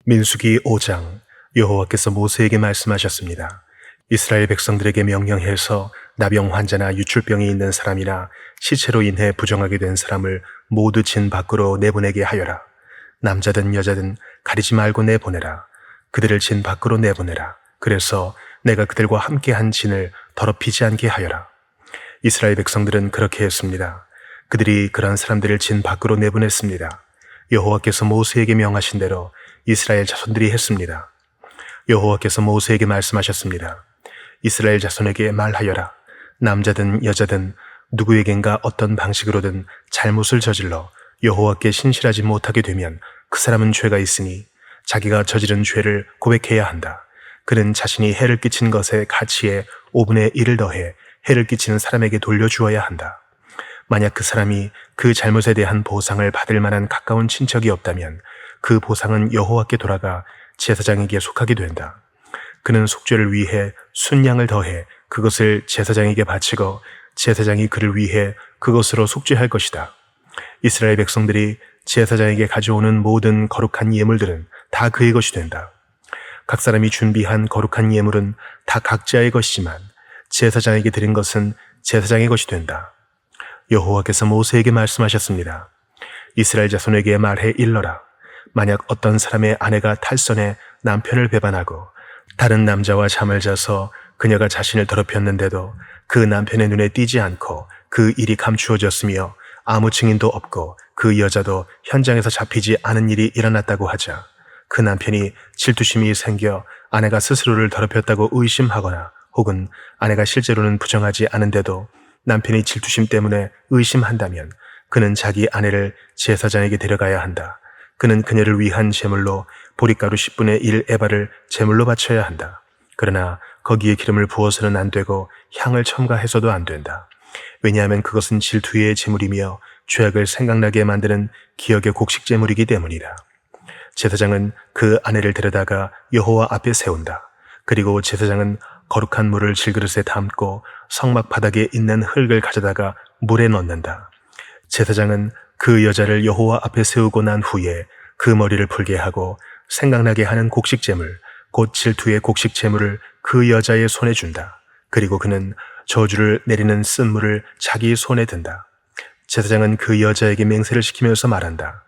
민수기 5장. 여호와께서 모세에게 말씀하셨습니다. 이스라엘 백성들에게 명령해서 나병 환자나 유출병이 있는 사람이나 시체로 인해 부정하게 된 사람을 모두 진 밖으로 내보내게 하여라. 남자든 여자든 가리지 말고 내보내라. 그들을 진 밖으로 내보내라. 그래서 내가 그들과 함께한 진을 더럽히지 않게 하여라. 이스라엘 백성들은 그렇게 했습니다. 그들이 그런 사람들을 진 밖으로 내보냈습니다. 여호와께서 모세에게 명하신 대로 이스라엘 자손들이 했습니다. 여호와께서 모세에게 말씀하셨습니다. 이스라엘 자손에게 말하여라. 남자든 여자든 누구에겐가 어떤 방식으로든 잘못을 저질러 여호와께 신실하지 못하게 되면 그 사람은 죄가 있으니 자기가 저지른 죄를 고백해야 한다. 그는 자신이 해를 끼친 것의 가치에 5분의 1을 더해 해를 끼치는 사람에게 돌려주어야 한다. 만약 그 사람이 그 잘못에 대한 보상을 받을 만한 가까운 친척이 없다면 그 보상은 여호와께 돌아가 제사장에게 속하게 된다. 그는 속죄를 위해 순양을 더해 그것을 제사장에게 바치고 제사장이 그를 위해 그것으로 속죄할 것이다. 이스라엘 백성들이 제사장에게 가져오는 모든 거룩한 예물들은 다 그의 것이 된다. 각 사람이 준비한 거룩한 예물은 다 각자의 것이지만 제사장에게 드린 것은 제사장의 것이 된다. 여호와께서 모세에게 말씀하셨습니다. 이스라엘 자손에게 말해 일러라. 만약 어떤 사람의 아내가 탈선해 남편을 배반하고 다른 남자와 잠을 자서 그녀가 자신을 더럽혔는데도 그 남편의 눈에 띄지 않고 그 일이 감추어졌으며 아무 증인도 없고 그 여자도 현장에서 잡히지 않은 일이 일어났다고 하자 그 남편이 질투심이 생겨 아내가 스스로를 더럽혔다고 의심하거나 혹은 아내가 실제로는 부정하지 않은데도 남편이 질투심 때문에 의심한다면 그는 자기 아내를 제사장에게 데려가야 한다. 그는 그녀를 위한 제물로 보리가루 10분의 1 에바를 제물로 바쳐야 한다. 그러나 거기에 기름을 부어서는 안 되고 향을 첨가해서도 안 된다. 왜냐하면 그것은 질투의 제물이며 죄악을 생각나게 만드는 기억의 곡식 제물이기 때문이다. 제사장은 그 아내를 데려다가 여호와 앞에 세운다. 그리고 제사장은 거룩한 물을 질그릇에 담고 성막 바닥에 있는 흙을 가져다가 물에 넣는다. 제사장은 그 여자를 여호와 앞에 세우고 난 후에 그 머리를 풀게 하고 생각나게 하는 곡식 제물, 곧 질투의 곡식 제물을 그 여자의 손에 준다. 그리고 그는 저주를 내리는 쓴물을 자기 손에 든다. 제사장은 그 여자에게 맹세를 시키면서 말한다.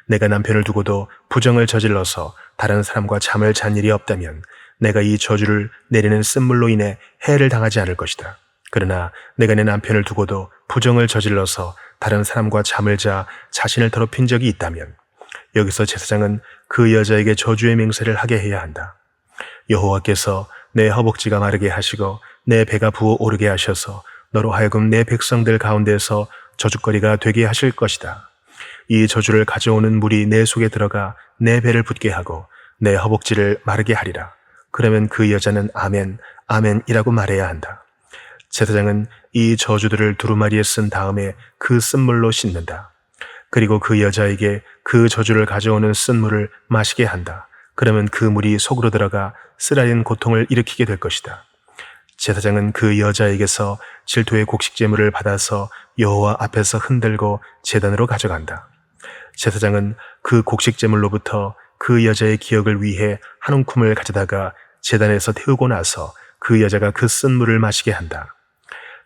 내가 남편을 두고도 부정을 저질러서 다른 사람과 잠을 잔 일이 없다면 내가 이 저주를 내리는 쓴물로 인해 해를 당하지 않을 것이다. 그러나 내가 내 남편을 두고도 부정을 저질러서 다른 사람과 잠을 자 자신을 더럽힌 적이 있다면 여기서 제사장은 그 여자에게 저주의 맹세를 하게 해야 한다. 여호와께서 내 허벅지가 마르게 하시고 내 배가 부어오르게 하셔서 너로 하여금 내 백성들 가운데서 저주거리가 되게 하실 것이다. 이 저주를 가져오는 물이 내 속에 들어가 내 배를 붓게 하고 내 허벅지를 마르게 하리라. 그러면 그 여자는 아멘, 아멘이라고 말해야 한다. 제사장은 이 저주들을 두루마리에 쓴 다음에 그 쓴물로 씻는다. 그리고 그 여자에게 그 저주를 가져오는 쓴물을 마시게 한다. 그러면 그 물이 속으로 들어가 쓰라린 고통을 일으키게 될 것이다. 제사장은 그 여자에게서 질투의 곡식 제물을 받아서 여호와 앞에서 흔들고 제단으로 가져간다. 제사장은 그 곡식 제물로부터 그 여자의 기억을 위해 한 움큼을 가져다가 제단에서 태우고 나서 그 여자가 그 쓴물을 마시게 한다.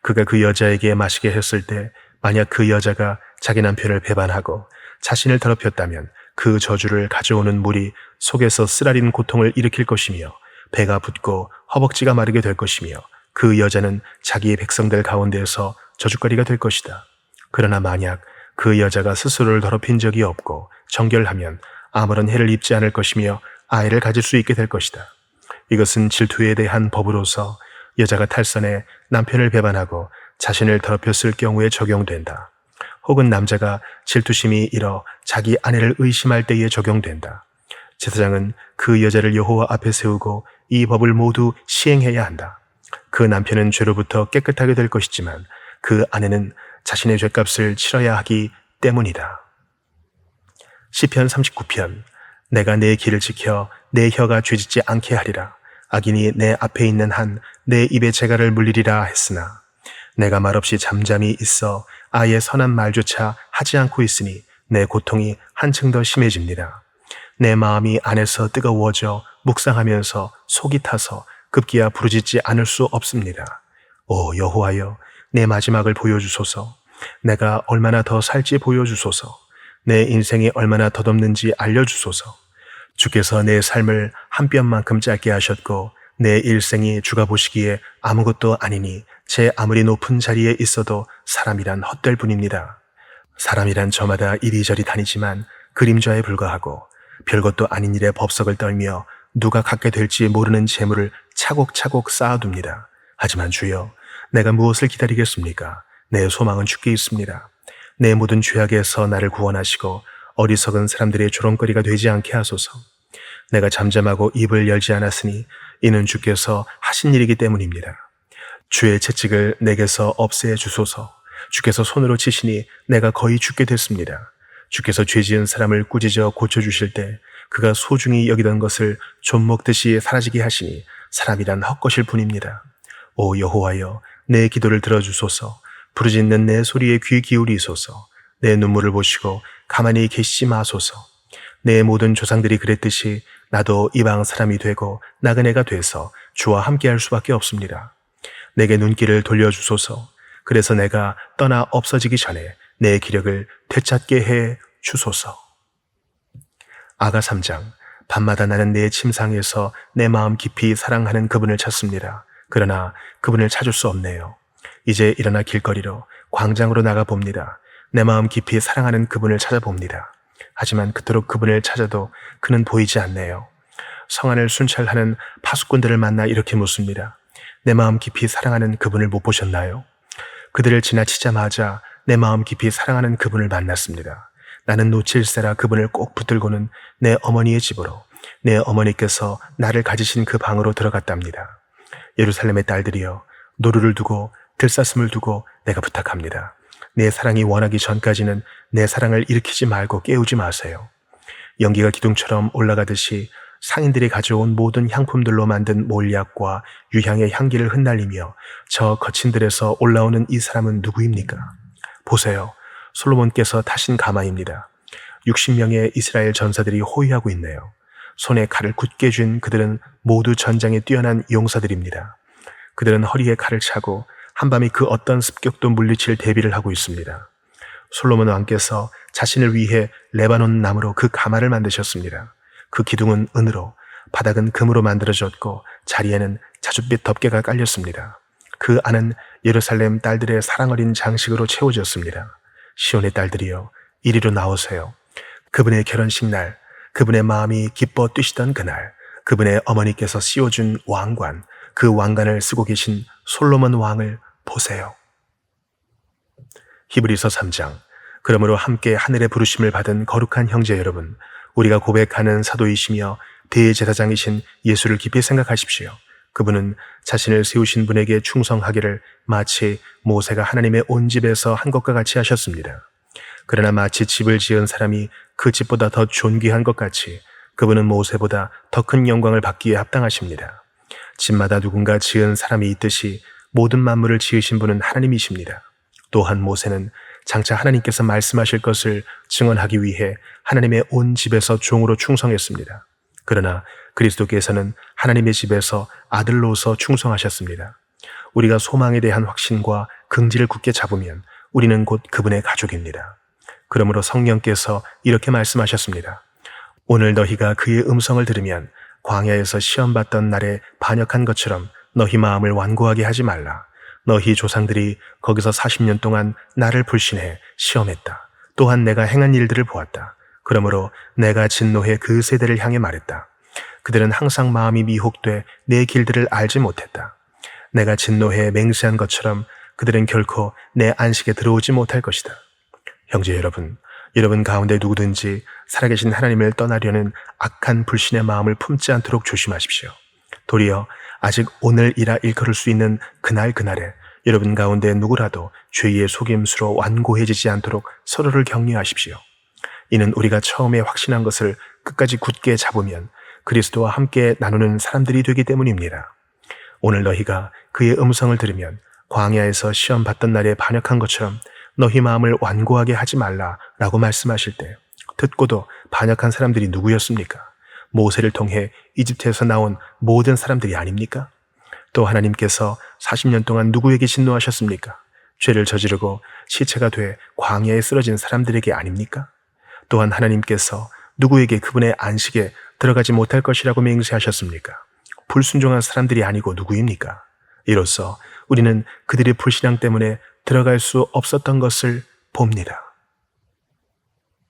그가 그 여자에게 마시게 했을 때 만약 그 여자가 자기 남편을 배반하고 자신을 더럽혔다면 그 저주를 가져오는 물이 속에서 쓰라린 고통을 일으킬 것이며 배가 붓고 허벅지가 마르게 될 것이며 그 여자는 자기의 백성들 가운데에서 저주거리가 될 것이다. 그러나 만약 그 여자가 스스로를 더럽힌 적이 없고 정결하면 아무런 해를 입지 않을 것이며 아이를 가질 수 있게 될 것이다. 이것은 질투에 대한 법으로서 여자가 탈선해 남편을 배반하고 자신을 더럽혔을 경우에 적용된다. 혹은 남자가 질투심이 일어 자기 아내를 의심할 때에 적용된다. 제사장은 그 여자를 여호와 앞에 세우고 이 법을 모두 시행해야 한다. 그 남편은 죄로부터 깨끗하게 될 것이지만 그 아내는 자신의 죄값을 치러야 하기 때문이다. 시편 39편. 내가 내 길을 지켜 내 혀가 죄짓지 않게 하리라. 악인이 내 앞에 있는 한 내 입의 재갈을 물리리라 했으나 내가 말없이 잠잠히 있어 아예 선한 말조차 하지 않고 있으니 내 고통이 한층 더 심해집니다. 내 마음이 안에서 뜨거워져 묵상하면서 속이 타서 급기야 부르짖지 않을 수 없습니다. 오 여호와여, 내 마지막을 보여주소서. 내가 얼마나 더 살지 보여주소서. 내 인생이 얼마나 덧없는지 알려주소서. 주께서 내 삶을 한 뼘만큼 짧게 하셨고 내 일생이 주가 보시기에 아무것도 아니니 제 아무리 높은 자리에 있어도 사람이란 헛될 뿐입니다. 사람이란 저마다 이리저리 다니지만 그림자에 불과하고 별것도 아닌 일에 법석을 떨며 누가 갖게 될지 모르는 재물을 차곡차곡 쌓아둡니다. 하지만 주여, 내가 무엇을 기다리겠습니까? 내 소망은 주께 있습니다. 내 모든 죄악에서 나를 구원하시고 어리석은 사람들의 조롱거리가 되지 않게 하소서. 내가 잠잠하고 입을 열지 않았으니 이는 주께서 하신 일이기 때문입니다. 주의 채찍을 내게서 없애 주소서. 주께서 손으로 치시니 내가 거의 죽게 됐습니다. 주께서 죄지은 사람을 꾸짖어 고쳐주실 때 그가 소중히 여기던 것을 좀 먹듯이 사라지게 하시니 사람이란 헛것일 뿐입니다. 오 여호와여, 내 기도를 들어주소서. 부르짖는 내 소리에 귀 기울이소서. 내 눈물을 보시고 가만히 계시지 마소서. 내 모든 조상들이 그랬듯이 나도 이방 사람이 되고 나그네가 돼서 주와 함께할 수밖에 없습니다. 내게 눈길을 돌려주소서. 그래서 내가 떠나 없어지기 전에 내 기력을 되찾게 해 주소서. 아가 3장. 밤마다 나는 내 침상에서 내 마음 깊이 사랑하는 그분을 찾습니다. 그러나 그분을 찾을 수 없네요. 이제 일어나 길거리로 광장으로 나가 봅니다. 내 마음 깊이 사랑하는 그분을 찾아봅니다. 하지만 그토록 그분을 찾아도 그는 보이지 않네요. 성 안을 순찰하는 파수꾼들을 만나 이렇게 묻습니다. 내 마음 깊이 사랑하는 그분을 못 보셨나요? 그들을 지나치자마자 내 마음 깊이 사랑하는 그분을 만났습니다. 나는 놓칠세라 그분을 꼭 붙들고는 내 어머니의 집으로, 내 어머니께서 나를 가지신 그 방으로 들어갔답니다. 예루살렘의 딸들이여, 노루를 두고 들사슴을 두고 내가 부탁합니다. 내 사랑이 원하기 전까지는 내 사랑을 일으키지 말고 깨우지 마세요. 연기가 기둥처럼 올라가듯이 상인들이 가져온 모든 향품들로 만든 몰약과 유향의 향기를 흩날리며 저 거친 들에서 올라오는 이 사람은 누구입니까? 보세요. 솔로몬께서 타신 가마입니다. 60명의 이스라엘 전사들이 호위하고 있네요. 손에 칼을 굳게 쥔 그들은 모두 전장에 뛰어난 용사들입니다. 그들은 허리에 칼을 차고 한밤이 그 어떤 습격도 물리칠 대비를 하고 있습니다. 솔로몬 왕께서 자신을 위해 레바논 나무로 그 가마를 만드셨습니다. 그 기둥은 은으로, 바닥은 금으로 만들어졌고 자리에는 자줏빛 덮개가 깔렸습니다. 그 안은 예루살렘 딸들의 사랑 어린 장식으로 채워졌습니다. 시온의 딸들이여, 이리로 나오세요. 그분의 결혼식 날, 그분의 마음이 기뻐 뛰시던 그날, 그분의 어머니께서 씌워준 왕관, 그 왕관을 쓰고 계신 솔로몬 왕을 보세요. 히브리서 3장. 그러므로 함께 하늘의 부르심을 받은 거룩한 형제 여러분, 우리가 고백하는 사도이시며 대제사장이신 예수를 깊이 생각하십시오. 그분은 자신을 세우신 분에게 충성하기를 마치 모세가 하나님의 온 집에서 한 것과 같이 하셨습니다. 그러나 마치 집을 지은 사람이 그 집보다 더 존귀한 것 같이 그분은 모세보다 더 큰 영광을 받기에 합당하십니다. 집마다 누군가 지은 사람이 있듯이 모든 만물을 지으신 분은 하나님이십니다. 또한 모세는 장차 하나님께서 말씀하실 것을 증언하기 위해 하나님의 온 집에서 종으로 충성했습니다. 그러나 그리스도께서는 하나님의 집에서 아들로서 충성하셨습니다. 우리가 소망에 대한 확신과 긍지를 굳게 잡으면 우리는 곧 그분의 가족입니다. 그러므로 성령께서 이렇게 말씀하셨습니다. 오늘 너희가 그의 음성을 들으면 광야에서 시험받던 날에 반역한 것처럼 너희 마음을 완고하게 하지 말라. 너희 조상들이 거기서 40년 동안 나를 불신해 시험했다. 또한 내가 행한 일들을 보았다. 그러므로 내가 진노해 그 세대를 향해 말했다. 그들은 항상 마음이 미혹돼 내 길들을 알지 못했다. 내가 진노해 맹세한 것처럼 그들은 결코 내 안식에 들어오지 못할 것이다. 형제 여러분, 여러분 가운데 누구든지 살아계신 하나님을 떠나려는 악한 불신의 마음을 품지 않도록 조심하십시오. 도리어 아직 오늘이라 일컬을 수 있는 그날에 여러분 가운데 누구라도 죄의 속임수로 완고해지지 않도록 서로를 격려하십시오. 이는 우리가 처음에 확신한 것을 끝까지 굳게 잡으면 그리스도와 함께 나누는 사람들이 되기 때문입니다. 오늘 너희가 그의 음성을 들으면 광야에서 시험 받던 날에 반역한 것처럼 너희 마음을 완고하게 하지 말라라고 말씀하실 때 듣고도 반역한 사람들이 누구였습니까? 모세를 통해 이집트에서 나온 모든 사람들이 아닙니까? 또 하나님께서 40년 동안 누구에게 진노하셨습니까? 죄를 저지르고 시체가 돼 광야에 쓰러진 사람들에게 아닙니까? 또한 하나님께서 누구에게 그분의 안식에 들어가지 못할 것이라고 맹세하셨습니까? 불순종한 사람들이 아니고 누구입니까? 이로써 우리는 그들의 불신앙 때문에 들어갈 수 없었던 것을 봅니다.